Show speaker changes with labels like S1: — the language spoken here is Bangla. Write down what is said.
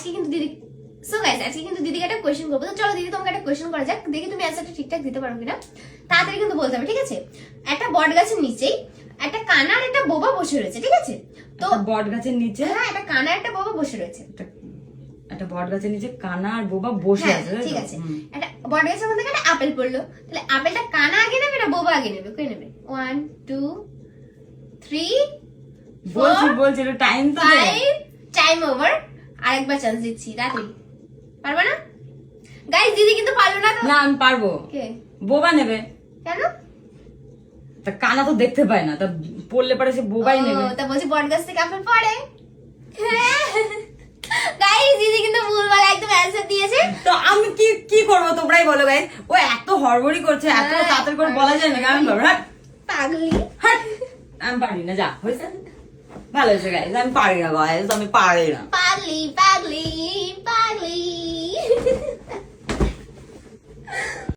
S1: আজকে কিন্তু দিদি সো গাইস আজকে কিন্তু দিদিকে একটা কোয়েশ্চেন করবো। তো চলো দিদি তোমাকে একটা কোয়েশ্চেন করা যাক, দেখি তুমি অ্যান্সারটা ঠিকঠাক দিতে পারো কিনা। তাড়াতাড়ি কিন্তু বলতে হবে, ঠিক আছে? একটা বট গাছের নিচেই একটা কানা আর একটা বোবা বসে রয়েছে, ঠিক আছে? তো
S2: বট গাছের নিচে
S1: হ্যাঁ, একটা কানা আর একটা বোবা বসে রয়েছে।
S2: একটা বট গাছের নিচে কানা আর বোবা বসে
S1: হ্যাঁ
S2: আছে, তাই তো?
S1: ঠিক আছে। একটা বট গাছের মধ্যে একটা আপেল পড়লো, তাহলে আপেলটা কানা আগে নেবে না বোবা আগে নেবে? কে নেবে? 1 2 3
S2: বলছি একটু টাইম তো দে।
S1: 5 টাইম ওভার। আরেকবার চান্স দিচ্ছি, তাড়াতাড়ি। পারবে না গাইস? দিদি কিন্তু পারলো না তো।
S2: না আমি পারবো।
S1: কে?
S2: বোবা নেবে।
S1: কেন?
S2: তা কানা তো দেখতে পায় না, তা পড়লে পরে সে বোবাই নেবে।
S1: তা বলছি বট গাছ থেকে আপেল পড়ে। গাইস দিদি কিন্তু ভুলভাল একদম অ্যানসার দিয়েছে।
S2: তো আমি কি করবো তোমরাই বলো গাইস। ও এত হড়বড়ি করছে, এত
S1: হ্যাঁ,
S2: তাড়াতাড়ি করে বলা যায় না। আমি পারবো না।
S1: পাগলি।
S2: আমি পারি না, যা হয়েছে। ভালো হয়েছে গাইস, আমি পারি না গাইস, আমি পারি না।
S1: পাগলি